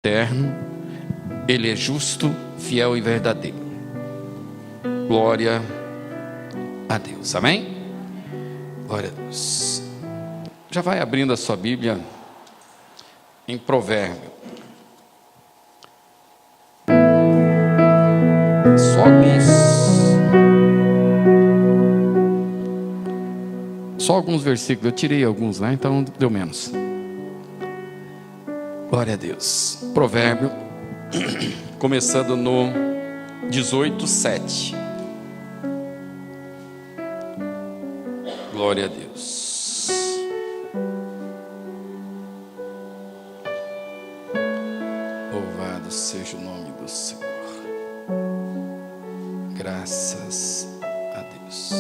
eterno, Ele é justo, fiel e verdadeiro. Glória a Deus, amém? Glória a Deus. Já vai abrindo a sua Bíblia em Provérbio. Só alguns versículos, eu tirei alguns, né? Então deu menos. Glória a Deus. Provérbio, começando no 18:7. Glória a Deus. Louvado seja o nome do Senhor. Graças a Deus.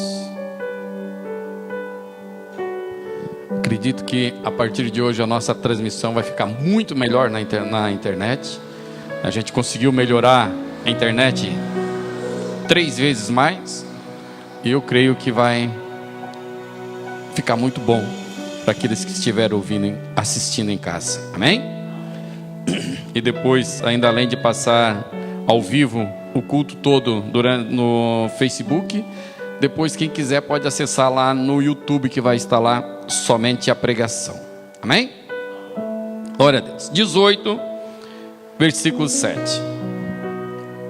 Acredito que a partir de hoje a nossa transmissão vai ficar muito melhor na internet. A gente conseguiu melhorar a internet 3 vezes mais. E eu creio que vai ficar muito bom para aqueles que estiverem ouvindo, assistindo em casa. Amém? E depois, ainda além de passar ao vivo o culto todo no Facebook, depois quem quiser pode acessar lá no YouTube, que vai estar lá somente a pregação. Amém? Glória a Deus. 18, versículo 7.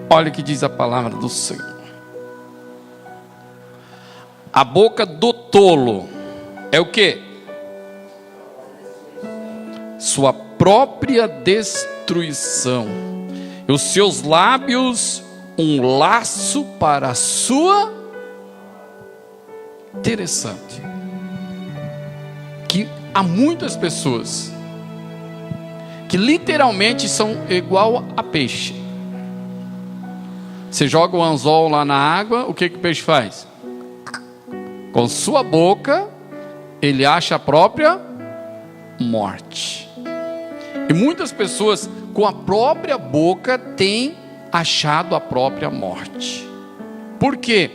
Olha o que diz a palavra do Senhor. A boca do tolo é o quê? Sua própria destruição. E os seus lábios um laço para a sua. Interessante que há muitas pessoas que literalmente são igual a peixe. Você joga o anzol lá na água, o que o peixe faz? Com sua boca ele acha a própria morte. E muitas pessoas com a própria boca têm achado a própria morte. Por quê?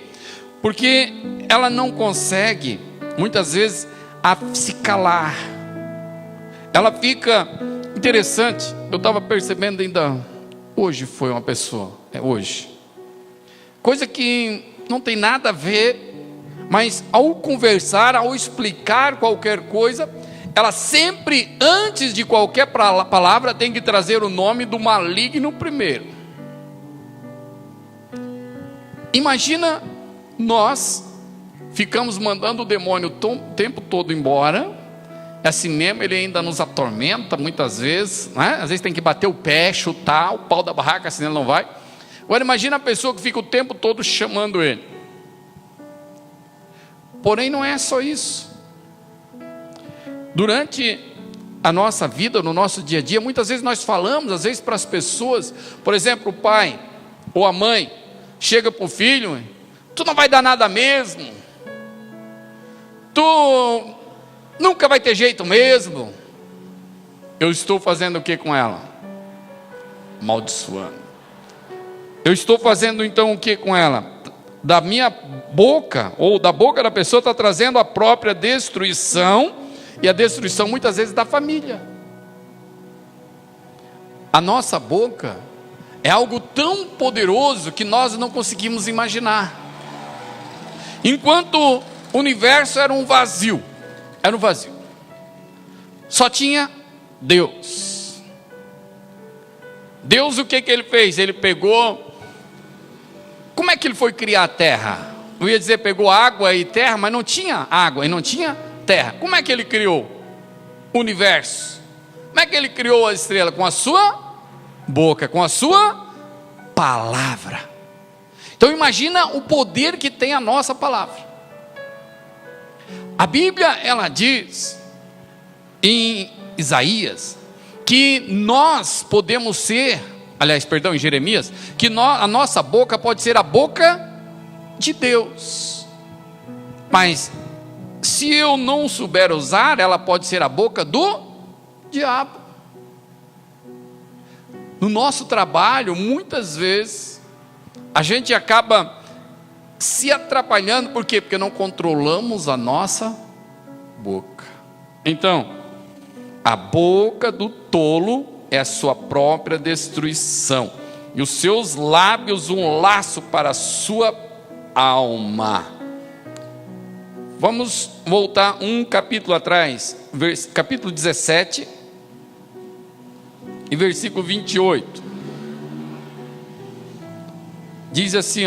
Porque ela não consegue, muitas vezes, se calar. Ela fica interessante. Eu estava percebendo ainda hoje, foi uma pessoa, hoje, coisa que não tem nada a ver, mas ao conversar, ao explicar qualquer coisa, ela sempre, antes de qualquer palavra, tem que trazer o nome do maligno primeiro. Imagina, nós ficamos mandando o demônio o tempo todo embora. Assim mesmo, ele ainda nos atormenta muitas vezes, né? Às vezes tem que bater o pé, chutar o pau da barraca, senão ele não vai. Agora imagina a pessoa que fica o tempo todo chamando ele. Porém não é só isso. Durante a nossa vida, no nosso dia a dia, muitas vezes nós falamos, às vezes para as pessoas, por exemplo, o pai ou a mãe chega para o filho: tu não vai dar nada mesmo, tu nunca vai ter jeito mesmo. Eu estou fazendo o que com ela? Amaldiçoando. Eu estou fazendo então o que com ela? Da minha boca, ou da boca da pessoa, está trazendo a própria destruição, e a destruição muitas vezes da família. A nossa boca é algo tão poderoso que nós não conseguimos imaginar. Enquanto o universo era um vazio, só tinha Deus. Deus, o que ele fez? Ele pegou. Como é que ele foi criar a terra? Eu ia dizer, pegou água e terra, mas não tinha água e não tinha terra. Como é que ele criou o universo? Como é que ele criou a estrela? Com a sua boca, com a sua palavra. Então imagina o poder que tem a nossa palavra. A Bíblia, ela diz em Isaías que nós podemos ser, em Jeremias, que a nossa boca pode ser a boca de Deus. Mas se eu não souber usar, ela pode ser a boca do diabo. No nosso trabalho, muitas vezes, a gente acaba se atrapalhando. Por quê? Porque não controlamos a nossa boca. Então, a boca do tolo é a sua própria destruição, e os seus lábios um laço para a sua alma. Vamos voltar um capítulo atrás, capítulo 17, e versículo 28. Diz assim,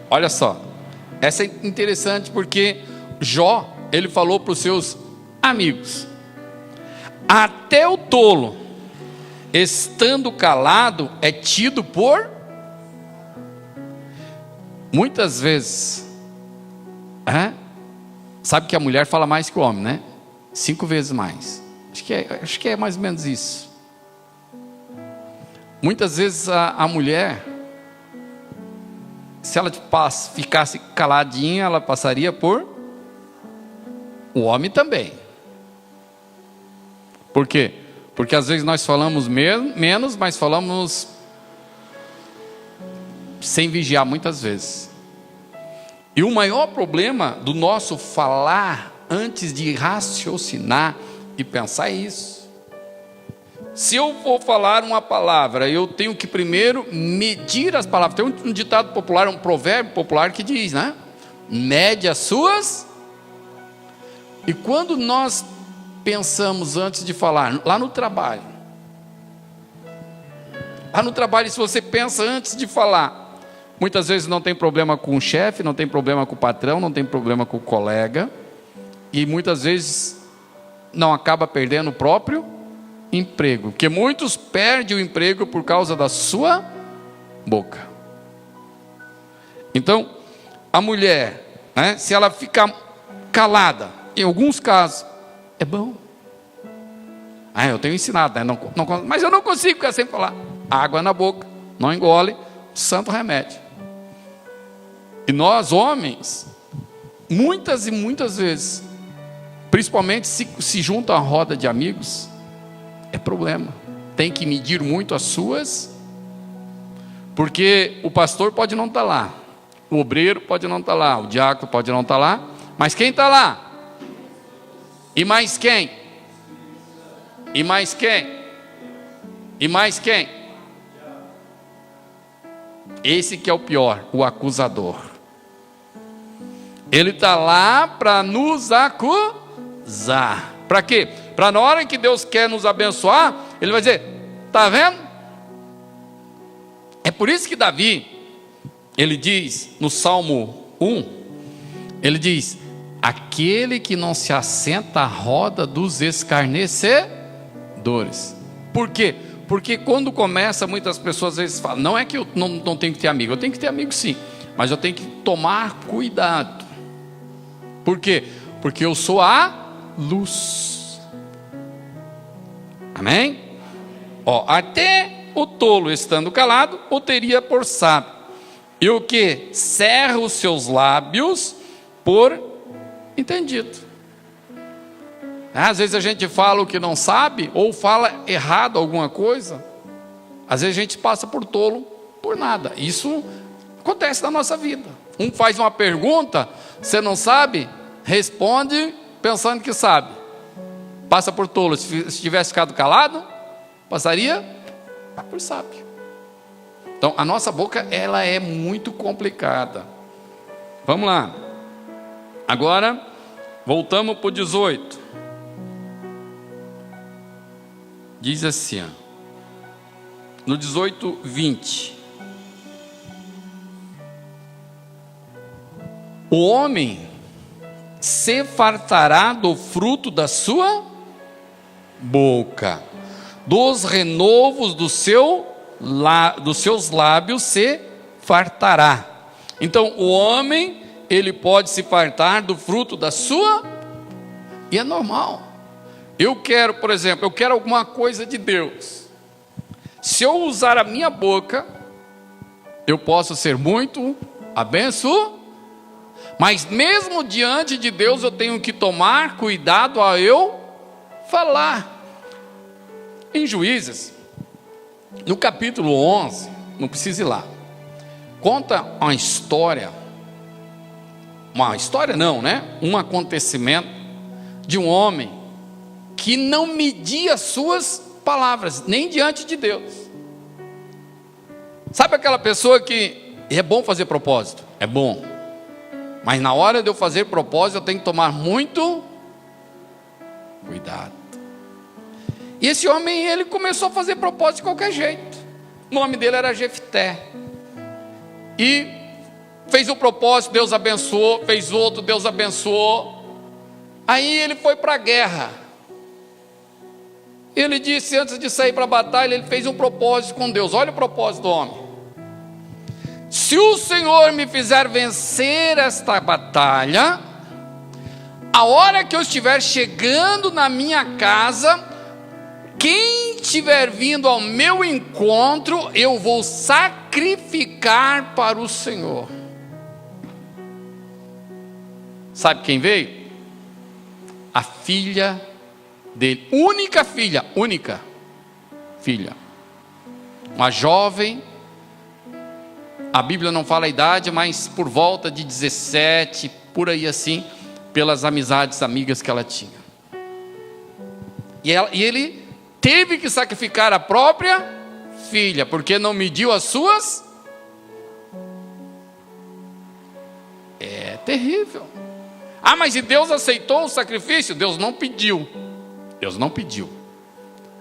olha só, essa é interessante porque Jó, ele falou para os seus amigos: até o tolo, estando calado, é tido por... Muitas vezes, sabe que a mulher fala mais que o homem, né? 5 vezes mais. Acho que é mais ou menos isso. Muitas vezes a mulher, se ela ficasse caladinha, ela passaria por... O homem também. Por quê? Porque às vezes nós falamos menos, mas falamos sem vigiar muitas vezes. E o maior problema do nosso falar antes de raciocinar e pensar é isso. Se eu for falar uma palavra, eu tenho que primeiro medir as palavras. Tem um ditado popular, um provérbio popular que diz, né? Mede as suas... E quando nós pensamos antes de falar, lá no trabalho, se você pensa antes de falar, muitas vezes não tem problema com o chefe, não tem problema com o patrão, não tem problema com o colega, e muitas vezes não acaba perdendo o próprio emprego, porque muitos perdem o emprego por causa da sua boca. Então, a mulher, se ela ficar calada, em alguns casos, é bom. Eu tenho ensinado, né? Mas eu não consigo ficar sem falar. Água na boca, não engole, santo remédio. E nós, homens, muitas e muitas vezes, principalmente se junta a roda de amigos, é problema. Tem que medir muito as suas, porque o pastor pode não estar lá, o obreiro pode não estar lá, o diácono pode não estar lá, mas quem está lá? E mais quem? E mais quem? E mais quem? Esse que é o pior, o acusador. Ele está lá para nos acusar. Para quê? Para na hora que Deus quer nos abençoar, Ele vai dizer: está vendo? É por isso que Davi, ele diz no Salmo 1, ele diz: aquele que não se assenta à roda dos escarnecedores. Por quê? Porque quando começa, muitas pessoas às vezes falam: não é que eu não tenho que ter amigo, eu tenho que ter amigo sim, mas eu tenho que tomar cuidado. Por quê? Porque eu sou a luz. Amém? Até o tolo estando calado, o teria por sábio, e o que cerra os seus lábios por entendido. Às vezes a gente fala o que não sabe, ou fala errado alguma coisa. Às vezes a gente passa por tolo por nada. Isso acontece na nossa vida. Um faz uma pergunta, você não sabe, responde pensando que sabe. Passa por tolo. Se tivesse ficado calado, passaria por sábio. Então a nossa boca, ela é muito complicada. Vamos lá. Agora, voltamos para o 18. Diz assim, no 18, 20. O homem se fartará do fruto da sua boca, dos renovos dos seus lábios se fartará. Então, o homem, ele pode se fartar do fruto da sua, e é normal. Eu quero, por exemplo, alguma coisa de Deus. Se eu usar a minha boca, eu posso ser muito abençoado, mas mesmo diante de Deus eu tenho que tomar cuidado a eu falar. Em Juízes, no capítulo 11, não precisa ir lá, conta uma história não, né? Um acontecimento de um homem que não media as suas palavras, nem diante de Deus. Sabe aquela pessoa que é bom fazer propósito? É bom. Mas na hora de eu fazer propósito, eu tenho que tomar muito cuidado. E esse homem, ele começou a fazer propósito de qualquer jeito. O nome dele era Jefté. E fez um propósito, Deus abençoou. Fez outro, Deus abençoou. Aí ele foi para a guerra. Ele disse, antes de sair para a batalha, ele fez um propósito com Deus. Olha o propósito do homem: se o Senhor me fizer vencer esta batalha, a hora que eu estiver chegando na minha casa, quem estiver vindo ao meu encontro, eu vou sacrificar para o Senhor. Sabe quem veio? A filha dele, única filha, uma jovem. A Bíblia não fala a idade, mas por volta de 17, por aí assim, pelas amizades, amigas que ela tinha. E ele teve que sacrificar a própria filha, porque não mediu as suas. É terrível. Ah, mas e Deus aceitou o sacrifício? Deus não pediu. Deus não pediu.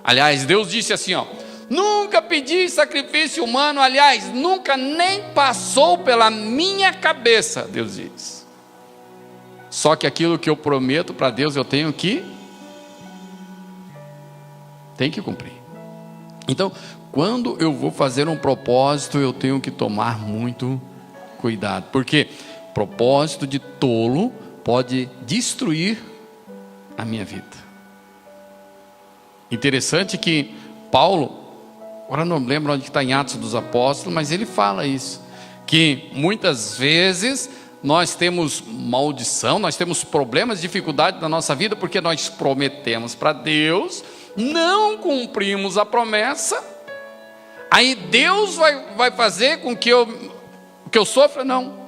Aliás, Deus disse assim, ó: nunca pedi sacrifício humano, aliás, nunca nem passou pela minha cabeça, Deus diz. Só que aquilo que eu prometo para Deus, eu tenho que cumprir. Então, quando eu vou fazer um propósito, eu tenho que tomar muito cuidado, porque propósito de tolo pode destruir a minha vida. Interessante que Paulo, agora não lembro onde está em Atos dos Apóstolos, mas ele fala isso, que muitas vezes nós temos maldição, nós temos problemas, dificuldade na nossa vida, porque nós prometemos para Deus, não cumprimos a promessa, aí Deus vai fazer com que eu sofra? Não.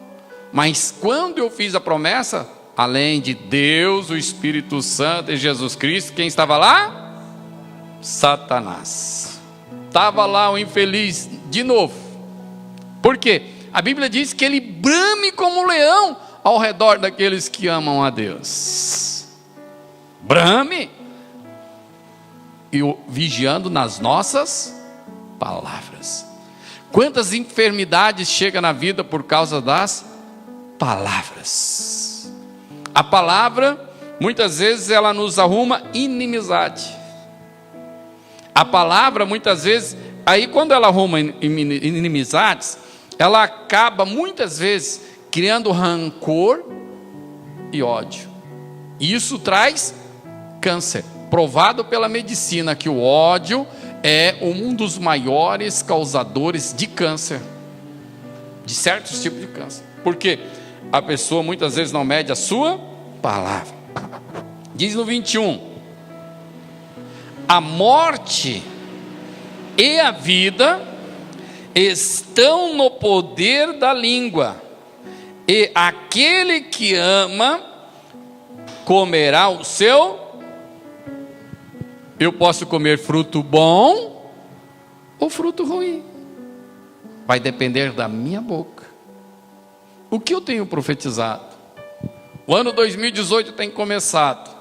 Mas quando eu fiz a promessa, além de Deus, o Espírito Santo e Jesus Cristo, quem estava lá? Satanás. Estava lá o infeliz de novo. Por quê? A Bíblia diz que ele brame como um leão ao redor daqueles que amam a Deus. Brame. E vigiando nas nossas palavras. Quantas enfermidades chegam na vida por causa das palavras? A palavra, muitas vezes, ela nos arruma inimizade. A palavra, muitas vezes, aí quando ela arruma inimizades, ela acaba, muitas vezes, criando rancor e ódio. E isso traz câncer. Provado pela medicina que o ódio é um dos maiores causadores de câncer. De certos tipos de câncer. Por quê? A pessoa muitas vezes não mede a sua palavra. Diz no 21... a morte e a vida estão no poder da língua, e aquele que ama comerá o seu. Eu posso comer fruto bom ou fruto ruim, vai depender da minha boca. O que eu tenho profetizado? O ano 2018 tem começado.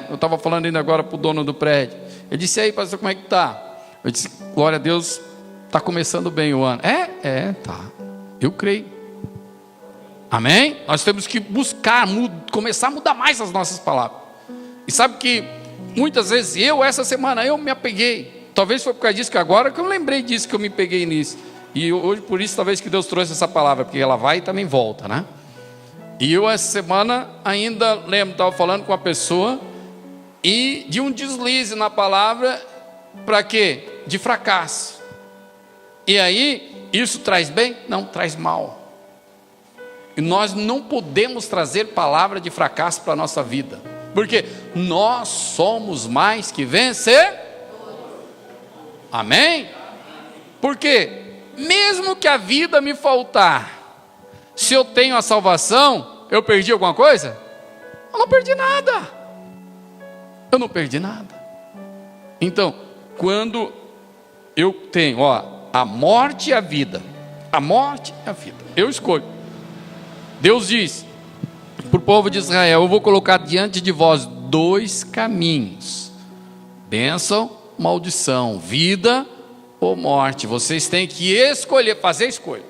Eu estava falando ainda agora para o dono do prédio. Ele disse: aí, pastor, como é que está? Eu disse: glória a Deus, está começando bem o ano. Tá. Eu creio. Amém? Nós temos que buscar, começar a mudar mais as nossas palavras. E sabe que muitas vezes essa semana, eu me apeguei. Talvez foi por causa disso que agora que eu lembrei disso, que eu me peguei nisso. E hoje, por isso, talvez que Deus trouxe essa palavra, porque ela vai e também volta, né? E eu essa semana ainda lembro, estava falando com uma pessoa e de um deslize na palavra, para quê? De fracasso. E aí, isso traz bem? Não, traz mal. E nós não podemos trazer palavra de fracasso para a nossa vida, porque nós somos mais que vencer. Amém? Porque mesmo que a vida me faltar, se eu tenho a salvação, eu perdi alguma coisa? Eu não perdi nada. Eu não perdi nada. Então, quando eu tenho, a morte e a vida. A morte e a vida. Eu escolho. Deus diz para o povo de Israel: eu vou colocar diante de vós 2 caminhos: bênção, maldição, vida ou morte. Vocês têm que escolher, fazer a escolha.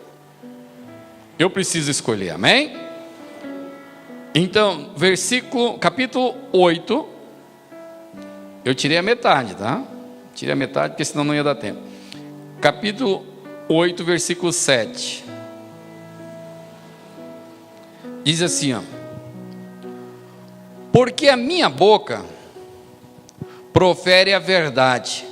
Eu preciso escolher, amém? Então, capítulo 8, eu tirei a metade, tá? Tirei a metade, porque senão não ia dar tempo. Capítulo 8, versículo 7. Diz assim, porque a minha boca profere a verdade,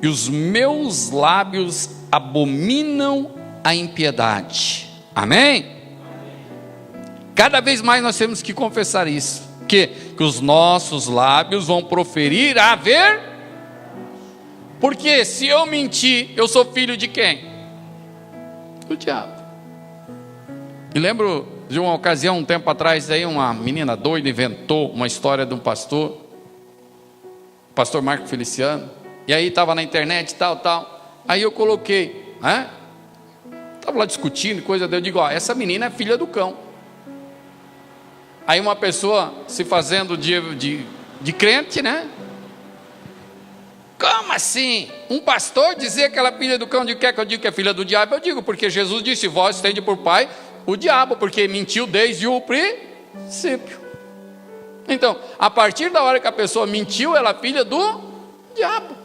e os meus lábios abominam a impiedade. Amém? Cada vez mais nós temos que confessar isso, que os nossos lábios vão proferir a verdade. Porque se eu mentir, eu sou filho de quem? Do diabo. E lembro de uma ocasião, um tempo atrás, aí uma menina doida inventou uma história de um pastor Marco Feliciano, e aí estava na internet, tal, aí eu coloquei, estava lá discutindo, coisa dele, eu digo, essa menina é filha do cão. Aí uma pessoa se fazendo de crente, né? Como assim? Um pastor dizer que ela é filha do cão, de que eu digo que é filha do diabo? Eu digo, porque Jesus disse, vós tende por pai o diabo, porque mentiu desde o princípio. Então, a partir da hora que a pessoa mentiu, ela é filha do diabo.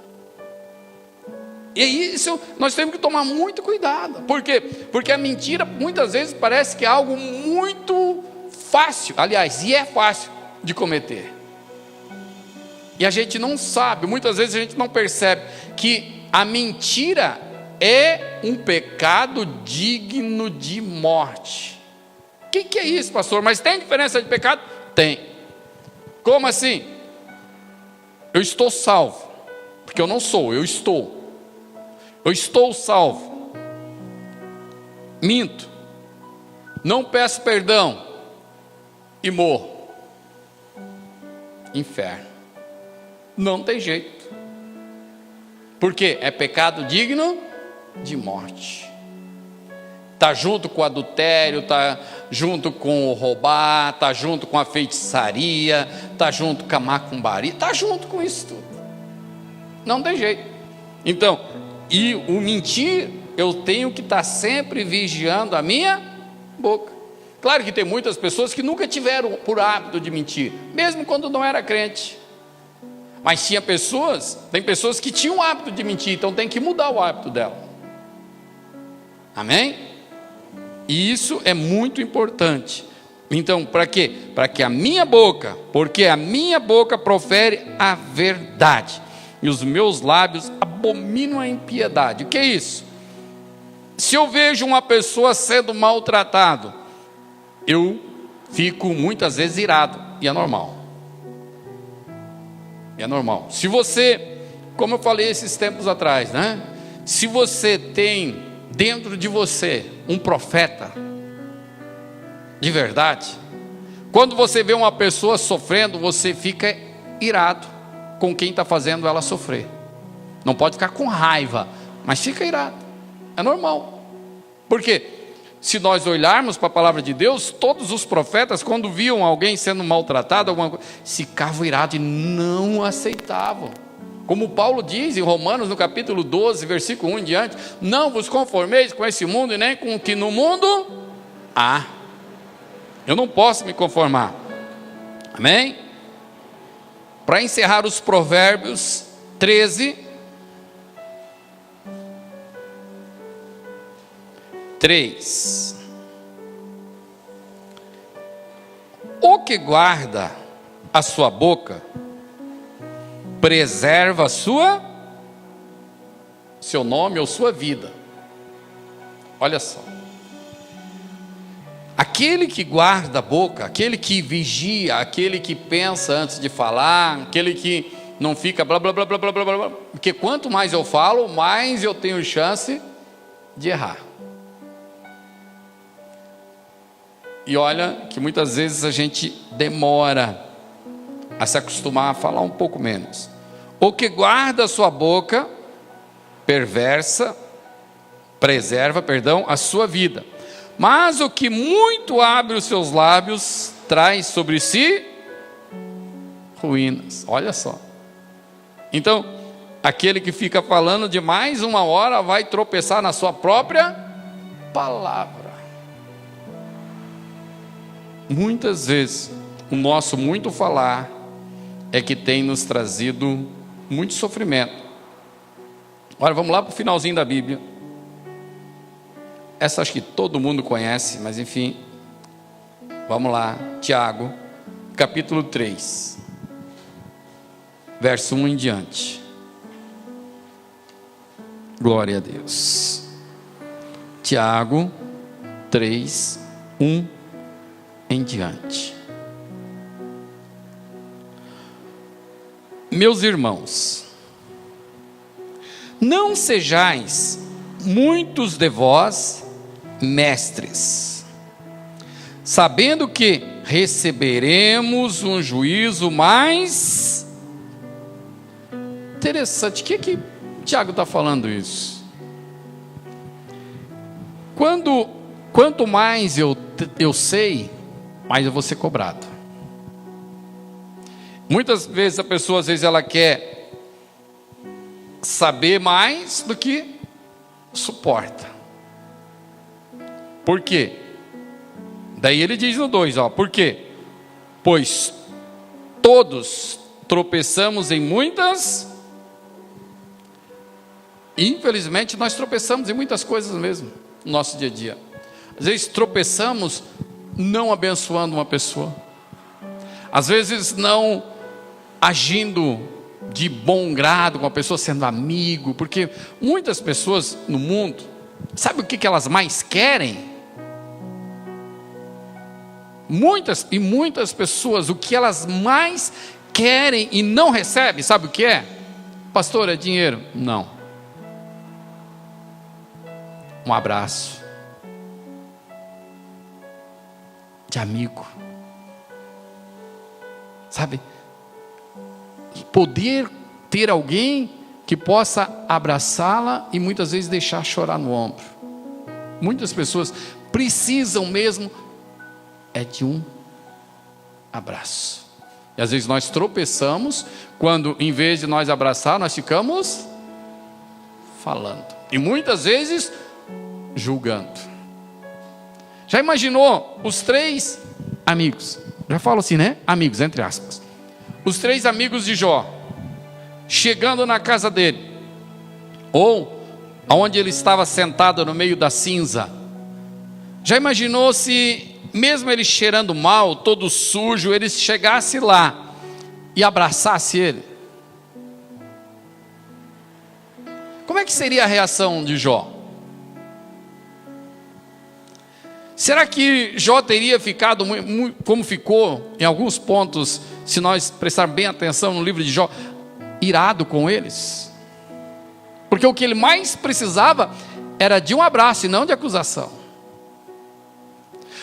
E isso nós temos que tomar muito cuidado. Por quê? Porque a mentira muitas vezes parece que é algo muito fácil, aliás, e é fácil de cometer. E a gente não sabe, muitas vezes a gente não percebe que a mentira é um pecado digno de morte. O que é isso, pastor? Mas tem diferença de pecado? Tem. Como assim? Eu estou salvo, porque eu não sou, eu estou. Eu estou salvo. Minto. Não peço perdão e morro. Inferno. Não tem jeito. Por quê? É pecado digno de morte. Está junto com o adultério, está junto com o roubar, está junto com a feitiçaria, está junto com a macumbaria, está junto com isso tudo. Não tem jeito. Então, e o mentir, eu tenho que estar sempre vigiando a minha boca. Claro que tem muitas pessoas que nunca tiveram por hábito de mentir, mesmo quando não era crente. Mas tem pessoas que tinham o hábito de mentir, então tem que mudar o hábito dela. Amém? E isso é muito importante. Então, para quê? Para que a minha boca, porque a minha boca profere a verdade, e os meus lábios abominam a impiedade. O que é isso? Se eu vejo uma pessoa sendo maltratado, eu fico muitas vezes irado, e é normal. É normal. Se você, como eu falei esses tempos atrás, né? Se você tem dentro de você um profeta de verdade, quando você vê uma pessoa sofrendo, você fica irado com quem está fazendo ela sofrer. Não pode ficar com raiva, mas fica irado. É normal. Por quê? Se nós olharmos para a palavra de Deus, todos os profetas, quando viam alguém sendo maltratado, alguma coisa, ficavam irados e não aceitavam. Como Paulo diz em Romanos, no capítulo 12, versículo 1 em diante: não vos conformeis com esse mundo e nem com o que no mundo há. Eu não posso me conformar. Amém? Para encerrar os Provérbios 13, 3. O que guarda a sua boca preserva seu nome ou sua vida. Olha só. Aquele que guarda a boca, aquele que vigia, aquele que pensa antes de falar, aquele que não fica blá blá blá blá blá blá blá, porque quanto mais eu falo, mais eu tenho chance de errar. E olha que muitas vezes a gente demora a se acostumar a falar um pouco menos. O que guarda a sua boca preserva a sua vida. Mas o que muito abre os seus lábios traz sobre si ruínas. Olha só. Então, aquele que fica falando de mais uma hora vai tropeçar na sua própria palavra. Muitas vezes, o nosso muito falar é que tem nos trazido muito sofrimento. Agora vamos lá para o finalzinho da Bíblia. Essa acho que todo mundo conhece, mas enfim. Vamos lá, Tiago, capítulo 3, verso 1 em diante. Glória a Deus. Tiago 3, 1 em diante. Meus irmãos, não sejais muitos de vós mestres, sabendo que receberemos um juízo mais interessante. O que Tiago está falando isso? Quanto mais eu sei, mais eu vou ser cobrado. Muitas vezes a pessoa, às vezes ela quer saber mais do que suporta. Por quê? Daí ele diz no 2, por quê? Pois todos tropeçamos em muitas. Infelizmente nós tropeçamos em muitas coisas mesmo, no nosso dia a dia. Às vezes tropeçamos não abençoando uma pessoa. Às vezes não agindo de bom grado com a pessoa, sendo amigo. Porque muitas pessoas no mundo, sabe o que elas mais querem? Muitas pessoas, o que elas mais querem e não recebem, sabe o que é? Pastor, é dinheiro? Não. Um abraço de amigo, sabe? Poder ter alguém que possa abraçá-la e muitas vezes deixar chorar no ombro. Muitas pessoas precisam mesmo de um abraço. E às vezes nós tropeçamos quando, em vez de nós abraçar, nós ficamos falando. E muitas vezes julgando. Já imaginou os 3 amigos? Já falo assim, né? Amigos, entre aspas. Os 3 amigos de Jó, chegando na casa dele, ou aonde ele estava sentado no meio da cinza. Já imaginou se, mesmo ele cheirando mal, todo sujo, ele chegasse lá e abraçasse ele? Como é que seria a reação de Jó? Será que Jó teria ficado como ficou em alguns pontos, se nós prestarmos bem atenção no livro de Jó, irado com eles? Porque o que ele mais precisava era de um abraço e não de acusação.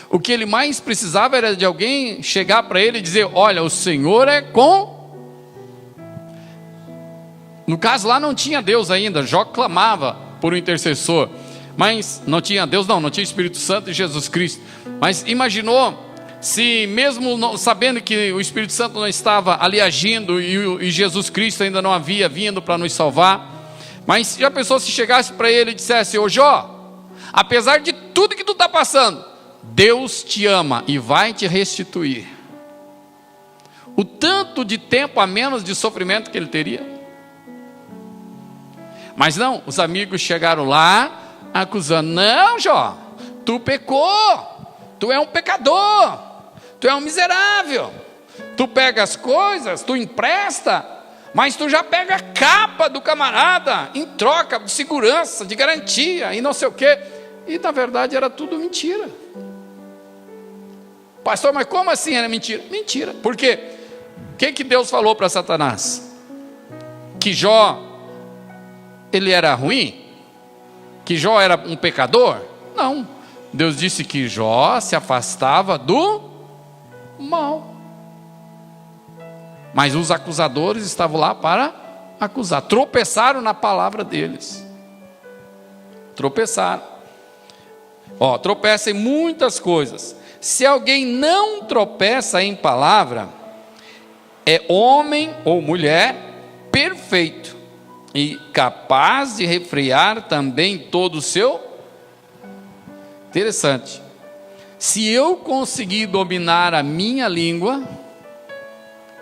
O que ele mais precisava era de alguém chegar para ele e dizer: olha, o Senhor é com... No caso lá não tinha Deus ainda, Jó clamava por um intercessor. Mas não tinha Deus, não tinha Espírito Santo e Jesus Cristo. Mas imaginou se mesmo sabendo que o Espírito Santo não estava ali agindo e Jesus Cristo ainda não havia vindo para nos salvar, mas já pensou se chegasse para ele e dissesse: ô Jó, apesar de tudo que tu está passando, Deus te ama e vai te restituir. O tanto de tempo a menos de sofrimento que ele teria. Mas não, os amigos chegaram lá acusando: não, Jó, tu pecou, tu é um pecador, tu é um miserável, tu pega as coisas, tu empresta, mas tu já pega a capa do camarada em troca de segurança, de garantia e não sei o quê. E na verdade era tudo mentira. Pastor, mas como assim era mentira? Mentira. Por quê? O que Deus falou para Satanás? Que Jó, ele era ruim? Que Jó era um pecador? Não. Deus disse que Jó se afastava do mal. Mas os acusadores estavam lá para acusar. Tropeçaram na palavra deles. Tropeçaram. Tropeça em muitas coisas. Se alguém não tropeça em palavra, é homem ou mulher perfeito e capaz de refrear também todo o seu. Interessante. Se eu conseguir dominar a minha língua,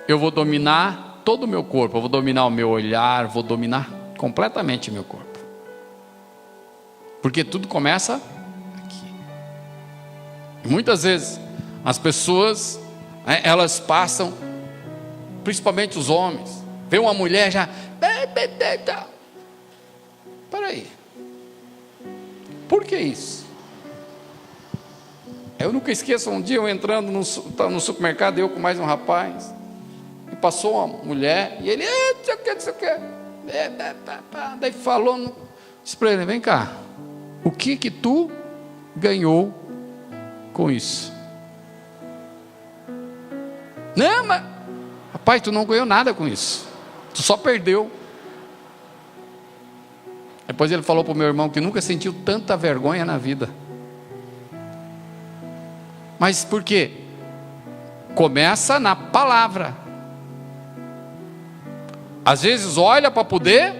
eu vou dominar todo o meu corpo, eu vou dominar o meu olhar, vou dominar completamente o meu corpo. Porque tudo começa aqui. E muitas vezes as pessoas, elas passam, principalmente os homens, vê uma mulher já, peraí, por que isso? Eu nunca esqueço, um dia eu entrando no supermercado, eu com mais um rapaz, e passou uma mulher, e ele, não sei o que, daí falou, disse para ele, vem cá, o que tu ganhou com isso? Não, mas, rapaz, tu não ganhou nada com isso, tu só perdeu. Depois ele falou para o meu irmão que nunca sentiu tanta vergonha na vida. Mas por quê? Começa na palavra. Às vezes olha para poder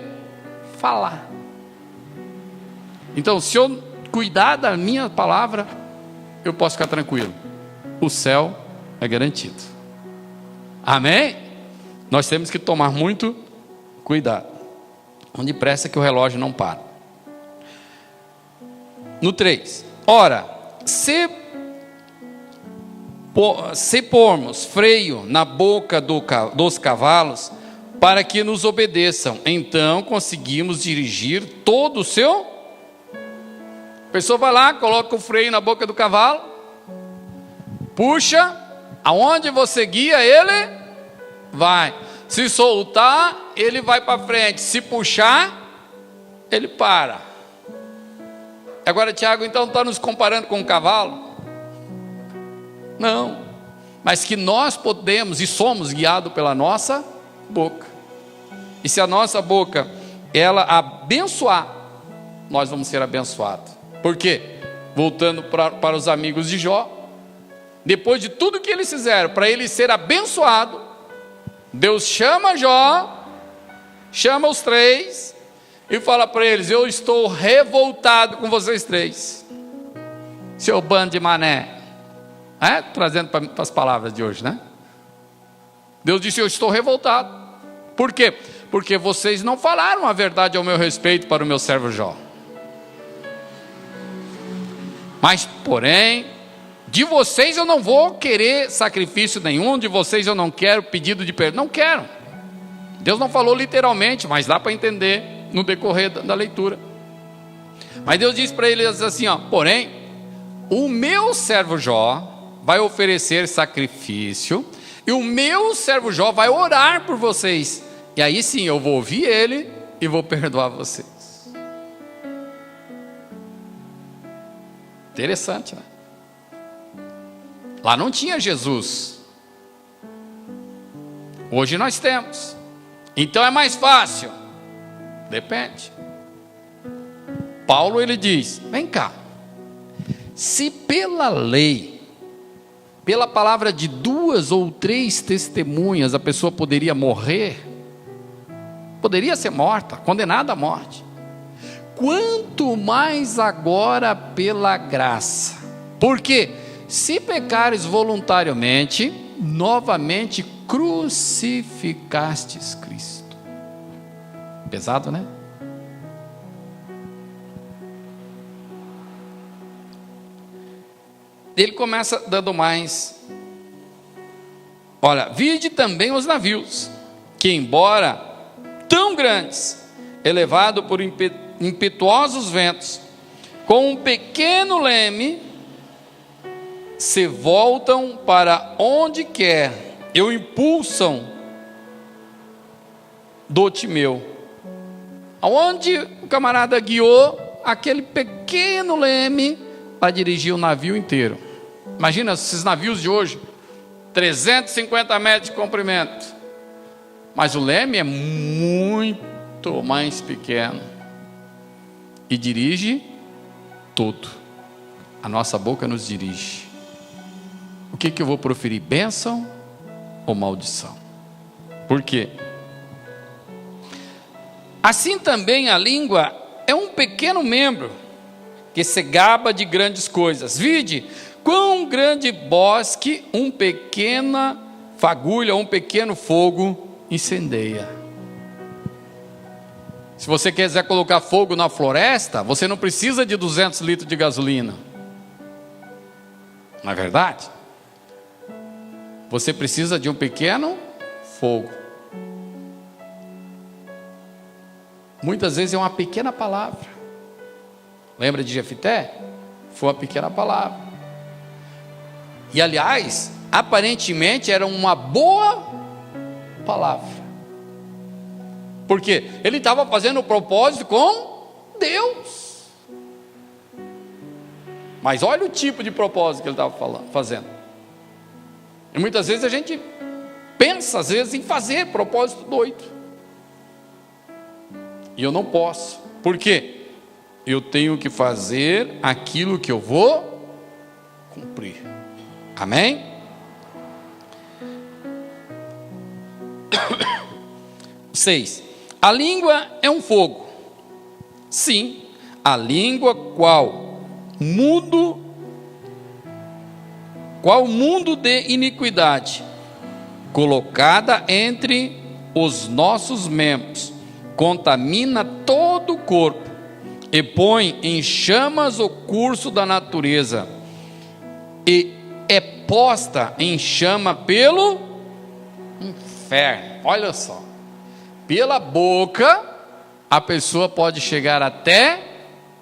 falar. Então, se eu cuidar da minha palavra, eu posso ficar tranquilo. O céu é garantido. Amém? Nós temos que tomar muito cuidado. Onde pressa que o relógio não para. No 3. Ora, se pormos freio na boca dos cavalos, para que nos obedeçam, então conseguimos dirigir todo o seu. A pessoa vai lá, coloca o freio na boca do cavalo, puxa, aonde você guia ele, vai. Se soltar, ele vai para frente. Se puxar, ele para. Agora, Tiago, então está nos comparando com um cavalo? Não, mas que nós podemos e somos guiados pela nossa boca. E se a nossa boca, ela abençoar, nós vamos ser abençoados. Por quê? Voltando para os amigos de Jó, depois de tudo que eles fizeram, para ele ser abençoado, Deus chama Jó, chama os três, e fala para eles, eu estou revoltado com vocês três, seu bando de mané. Trazendo para as palavras de hoje, né? Deus disse, eu estou revoltado. Por quê? Porque vocês não falaram a verdade ao meu respeito para o meu servo Jó. Mas, porém, de vocês eu não vou querer sacrifício nenhum, de vocês eu não quero pedido de perdão, não quero. Deus não falou literalmente, mas dá para entender no decorrer da leitura. Mas Deus disse para eles assim, porém, o meu servo Jó vai oferecer sacrifício, e o meu servo Jó vai orar por vocês, e aí sim eu vou ouvir ele, e vou perdoar vocês. Interessante, né? Lá não tinha Jesus, hoje nós temos, então é mais fácil, depende. Paulo ele diz, vem cá, se pela lei, pela palavra de 2 ou 3 testemunhas, a pessoa poderia morrer, poderia ser morta, condenada à morte, quanto mais agora pela graça, porque se pecares voluntariamente, novamente crucificastes Cristo. Pesado, né? Ele começa dando mais. Olha, vide também os navios, que embora tão grandes, elevados por impetuosos ventos, com um pequeno leme, se voltam para onde quer, e o impulsam do Timeu. Aonde o camarada guiou aquele pequeno leme para dirigir o navio inteiro. Imagina esses navios de hoje, 350 metros de comprimento, Mas o leme é muito mais pequeno e dirige tudo. A nossa boca nos dirige. O que eu vou proferir? Bênção ou maldição? Por quê? Assim também a língua é um pequeno membro que se gaba de grandes coisas. Vide, quão grande bosque uma pequena fagulha, um pequeno fogo incendeia. Se você quiser colocar fogo na floresta, você não precisa de 200 litros de gasolina. Não é verdade? Você precisa de um pequeno fogo. Muitas vezes é uma pequena palavra. Lembra de Jefité? Foi uma pequena palavra. E aliás, aparentemente era uma boa palavra. Porque ele estava fazendo o propósito com Deus. Mas olha o tipo de propósito que ele estava fazendo. E muitas vezes a gente pensa, às vezes, em fazer propósito doido. E eu não posso. Por quê? Eu tenho que fazer aquilo que eu vou cumprir. Amém? Seis. A língua é um fogo. Sim, a língua qual mundo de iniquidade, colocada entre os nossos membros, contamina todo o corpo e põe em chamas o curso da natureza, e é posta em chama pelo inferno. Olha só, pela boca a pessoa pode chegar até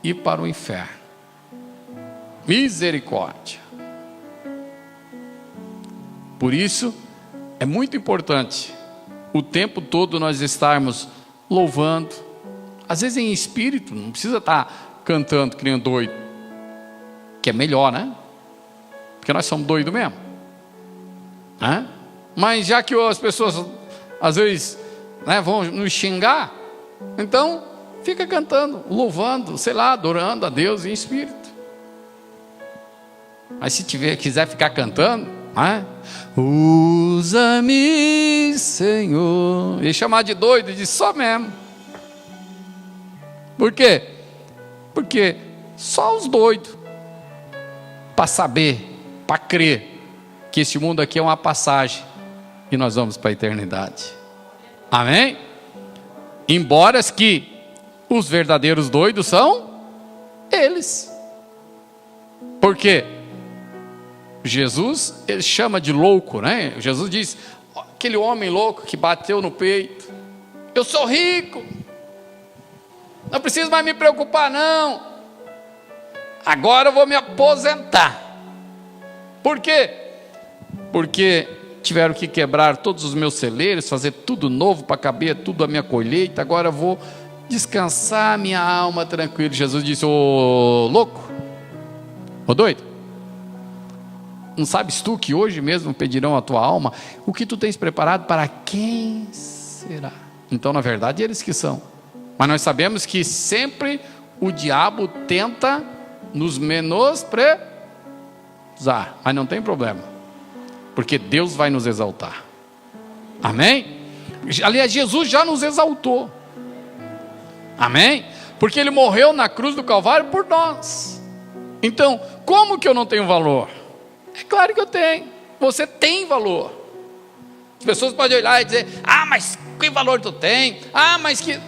ir para o inferno. Misericórdia. Por isso é muito importante o tempo todo nós estarmos louvando, às vezes em espírito, não precisa estar cantando que nem um doido, que é melhor, né? Porque nós somos doidos mesmo, né? Mas já que as pessoas às vezes, né, vão nos xingar, então fica cantando, louvando, sei lá, adorando a Deus em espírito. Mas se quiser ficar cantando, né? Usa-me, Senhor, e chamar de doido, de só mesmo. Por quê? Porque só os doidos para saber, para crer que este mundo aqui é uma passagem e nós vamos para a eternidade. Amém? Embora que os verdadeiros doidos são eles. Por quê? Jesus, ele chama de louco, né? Jesus diz, aquele homem louco que bateu no peito, eu sou rico, não preciso mais me preocupar não, agora eu vou me aposentar. Por quê? Porque tiveram que quebrar todos os meus celeiros, fazer tudo novo para caber tudo a minha colheita, agora eu vou descansar minha alma tranquilo. Jesus disse, ô louco, ô doido, não sabes tu que hoje mesmo pedirão a tua alma? O que tu tens preparado para quem será? Então na verdade eles que são. Mas nós sabemos que sempre o diabo tenta nos menosprezar. Mas não tem problema, porque Deus vai nos exaltar. Amém? Aliás, Jesus já nos exaltou. Amém? Porque Ele morreu na cruz do Calvário por nós. Então, como que eu não tenho valor? É claro que eu tenho. Você tem valor. As pessoas podem olhar e dizer, mas que valor tu tem? Mas que...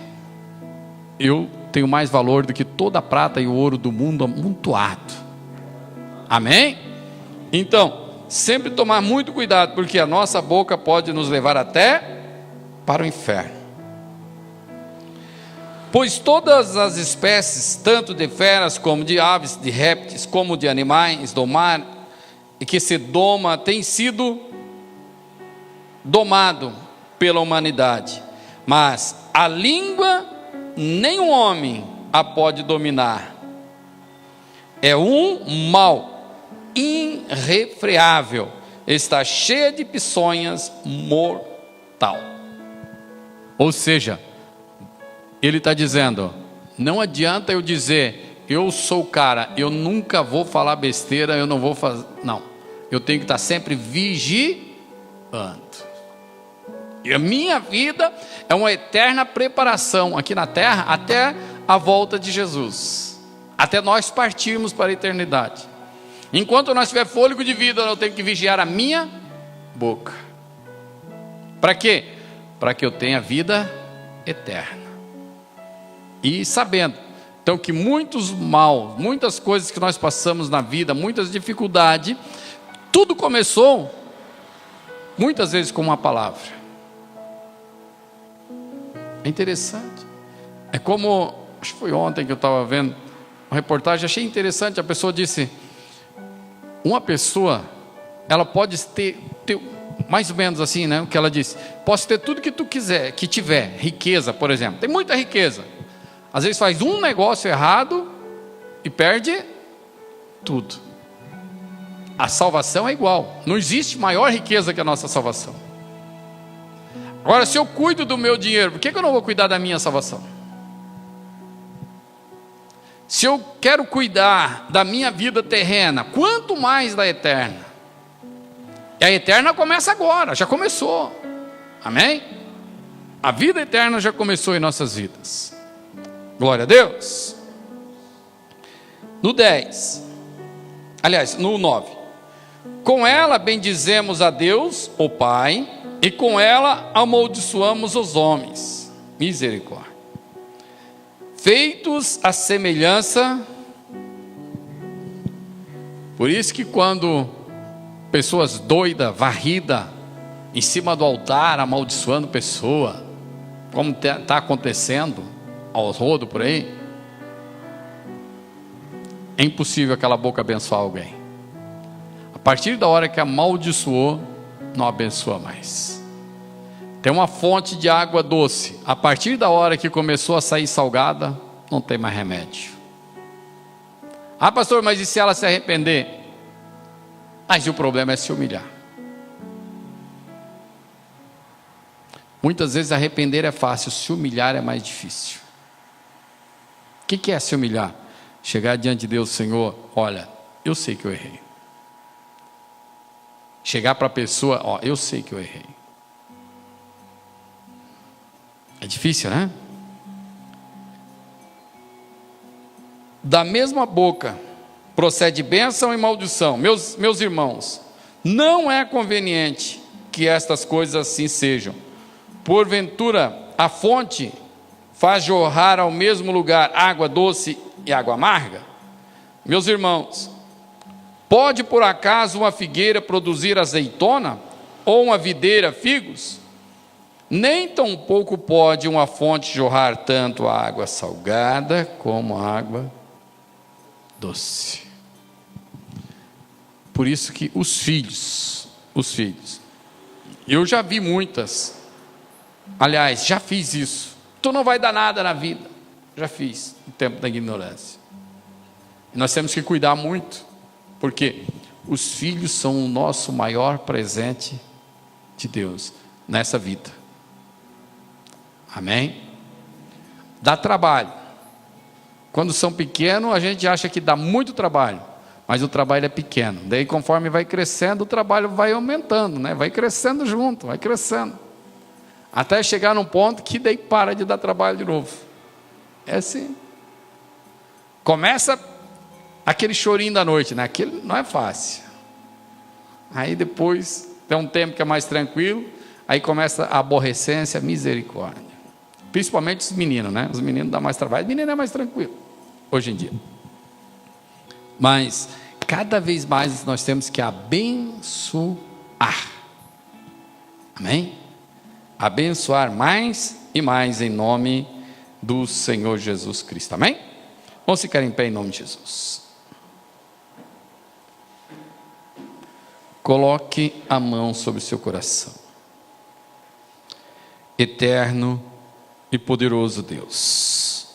Eu tenho mais valor do que toda a prata e o ouro do mundo amontoado. Amém? Então, sempre tomar muito cuidado, porque a nossa boca pode nos levar até para o inferno. Pois todas as espécies, tanto de feras como de aves, de répteis, como de animais do mar, e que se doma, tem sido domado pela humanidade. Mas a língua, nenhum homem a pode dominar. É um mal irrefreável, está cheia de peçonhas, mortal. Ou seja, ele está dizendo, não adianta eu dizer, eu sou o cara, eu nunca vou falar besteira, eu não vou fazer, não, eu tenho que estar sempre vigiando. E a minha vida é uma eterna preparação aqui na terra, até a volta de Jesus, até nós partirmos para a eternidade. Enquanto nós tiver fôlego de vida, eu tenho que vigiar a minha boca. Para quê? Para que eu tenha vida eterna. E sabendo, então, que muitos mal, muitas coisas que nós passamos na vida, muitas dificuldades, tudo começou, muitas vezes, com uma palavra. É interessante. É como, acho que foi ontem que eu estava vendo uma reportagem, achei interessante, a pessoa disse, uma pessoa, ela pode ter mais ou menos assim, né? O que ela disse, posso ter tudo que tu quiser, que tiver, riqueza, por exemplo, tem muita riqueza, às vezes faz um negócio errado e perde tudo. A salvação é igual, não existe maior riqueza que a nossa salvação. Agora, se eu cuido do meu dinheiro, por que eu não vou cuidar da minha salvação? Se eu quero cuidar da minha vida terrena, quanto mais da eterna? E a eterna começa agora, já começou. Amém? A vida eterna já começou em nossas vidas. Glória a Deus. No 10, aliás, no 9. Com ela bendizemos a Deus, o Pai, e com ela amaldiçoamos os homens. Misericórdia. Feitos à semelhança. Por isso que quando pessoas doidas, varridas, em cima do altar, amaldiçoando pessoa, como está acontecendo ao rodo por aí, é impossível aquela boca abençoar alguém. A partir da hora que amaldiçoou, não abençoa mais. Tem uma fonte de água doce, a partir da hora que começou a sair salgada, não tem mais remédio. Ah, pastor, mas e se ela se arrepender? Mas o problema é se humilhar. Muitas vezes arrepender é fácil, se humilhar é mais difícil. O que é se humilhar? Chegar diante de Deus, Senhor, olha, eu sei que eu errei. Chegar para a pessoa, ó, eu sei que eu errei. É difícil, né? Da mesma boca procede bênção e maldição. Meus irmãos, não é conveniente que estas coisas assim sejam. Porventura, a fonte faz jorrar ao mesmo lugar água doce e água amarga? Meus irmãos, pode por acaso uma figueira produzir azeitona? Ou uma videira figos? Nem tampouco pode uma fonte jorrar tanto a água salgada como a água doce. Por isso que os filhos, eu já vi muitas, aliás, já fiz isso, tu não vai dar nada na vida, já fiz, no tempo da ignorância. E nós temos que cuidar muito, porque os filhos são o nosso maior presente de Deus, nessa vida. Amém? Dá trabalho. Quando são pequenos, a gente acha que dá muito trabalho, mas o trabalho é pequeno. Daí, conforme vai crescendo, o trabalho vai aumentando, né? Vai crescendo junto, vai crescendo. Até chegar num ponto que daí para de dar trabalho de novo. É assim. Começa aquele chorinho da noite, né? Aquele não é fácil. Aí depois, tem um tempo que é mais tranquilo, aí começa a aborrecência, a misericórdia. Principalmente os meninos, né? Os meninos dão mais trabalho, o menino é mais tranquilo, hoje em dia. Mas, cada vez mais nós temos que abençoar. Amém? Abençoar mais e mais em nome do Senhor Jesus Cristo. Amém? Vamos ficar em pé em nome de Jesus. Coloque a mão sobre o seu coração. Eterno e poderoso Deus,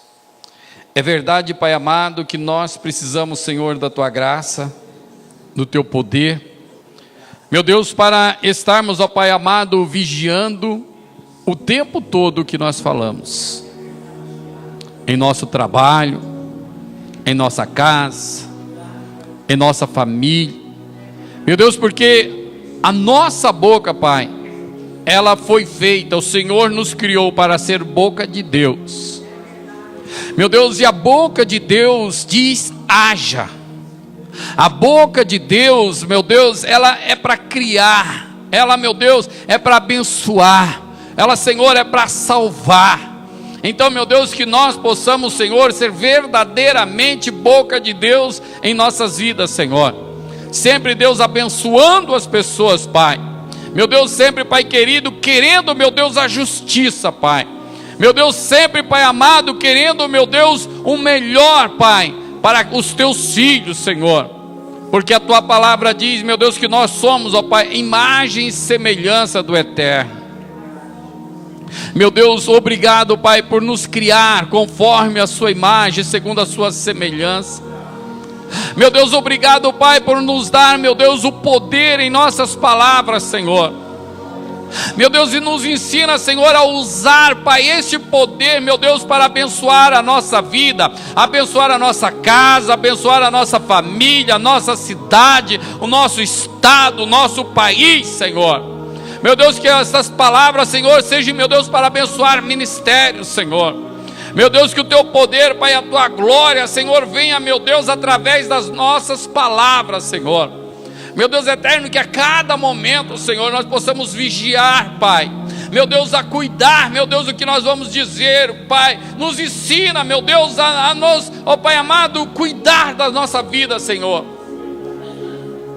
é verdade, Pai amado, que nós precisamos, Senhor, da Tua graça, do Teu poder, meu Deus, para estarmos, ó Pai amado, vigiando o tempo todo o que nós falamos, em nosso trabalho, em nossa casa, em nossa família. Meu Deus, porque a nossa boca, Pai, ela foi feita, o Senhor nos criou para ser boca de Deus. Meu Deus, e a boca de Deus diz: haja. A boca de Deus, meu Deus, ela é para criar. Ela, meu Deus, é para abençoar. Ela, Senhor, é para salvar. Então, meu Deus, que nós possamos, Senhor, ser verdadeiramente boca de Deus em nossas vidas, Senhor. Sempre, Deus, abençoando as pessoas, Pai. Meu Deus, sempre, Pai querido, querendo, meu Deus, a justiça, Pai. Meu Deus, sempre, Pai amado, querendo, meu Deus, o melhor, Pai, para os teus filhos, Senhor. Porque a tua palavra diz, meu Deus, que nós somos, ó Pai, imagem e semelhança do Eterno. Meu Deus, obrigado, Pai, por nos criar conforme a sua imagem, segundo a sua semelhança. Meu Deus, obrigado, Pai, por nos dar, meu Deus, o poder em nossas palavras, Senhor. Meu Deus, e nos ensina, Senhor, a usar, Pai, este poder, meu Deus, para abençoar a nossa vida, abençoar a nossa casa, abençoar a nossa família, a nossa cidade, o nosso estado, o nosso país, Senhor. Meu Deus, que essas palavras, Senhor, sejam, meu Deus, para abençoar ministérios, Senhor. Meu Deus, que o teu poder, Pai, a tua glória, Senhor, venha, meu Deus, através das nossas palavras, Senhor. Meu Deus eterno, que a cada momento, Senhor, nós possamos vigiar, Pai. Meu Deus, a cuidar, meu Deus, do que nós vamos dizer, Pai. Nos ensina, meu Deus, a nós, ó Pai amado, cuidar da nossa vida, Senhor.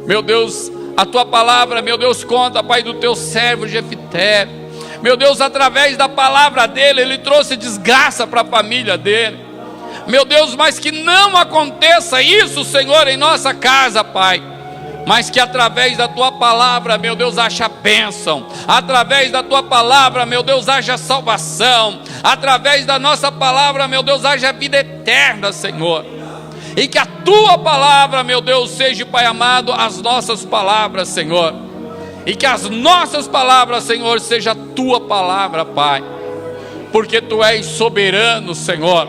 Meu Deus, a tua palavra, meu Deus, conta, Pai, do teu servo Jefité. Meu Deus, através da palavra dele, ele trouxe desgraça para a família dele. Meu Deus, mas que não aconteça isso, Senhor, em nossa casa, Pai. Mas que através da tua palavra, meu Deus, haja bênção. Através da tua palavra, meu Deus, haja salvação. Através da nossa palavra, meu Deus, haja vida eterna, Senhor. E que a tua palavra, meu Deus, seja, Pai amado, as nossas palavras, Senhor. E que as nossas palavras, Senhor, seja a tua palavra, Pai. Porque tu és soberano, Senhor.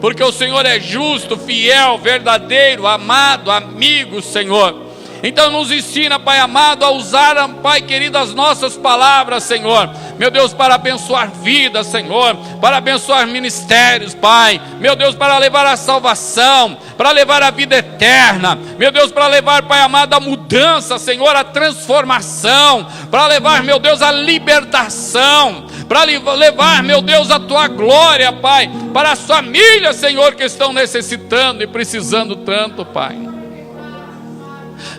Porque o Senhor é justo, fiel, verdadeiro, amado, amigo, Senhor. Então nos ensina, Pai amado, a usar, Pai querido, as nossas palavras, Senhor. Meu Deus, para abençoar vidas, Senhor. Para abençoar ministérios, Pai. Meu Deus, para levar a salvação, para levar a vida eterna. Meu Deus, para levar, Pai amado, a mudança, Senhor, a transformação. Para levar, meu Deus, a libertação. Para levar, meu Deus, a tua glória, Pai. Para as famílias, Senhor, que estão necessitando e precisando tanto, Pai.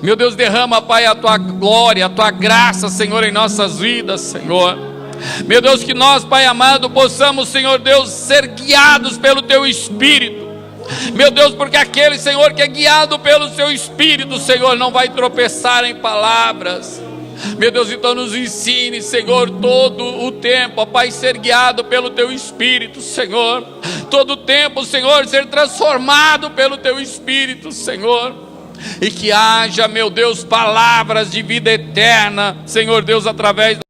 Meu Deus, derrama, Pai, a tua glória, a tua graça, Senhor, em nossas vidas, Senhor. Meu Deus, que nós, Pai amado, possamos, Senhor Deus, ser guiados pelo teu Espírito. Meu Deus, porque aquele, Senhor, que é guiado pelo seu Espírito, Senhor, não vai tropeçar em palavras. Meu Deus, então nos ensine, Senhor, todo o tempo, ó Pai, ser guiado pelo teu Espírito, Senhor. Todo o tempo, Senhor, ser transformado pelo teu Espírito, Senhor. E que haja, meu Deus, palavras de vida eterna, Senhor Deus, através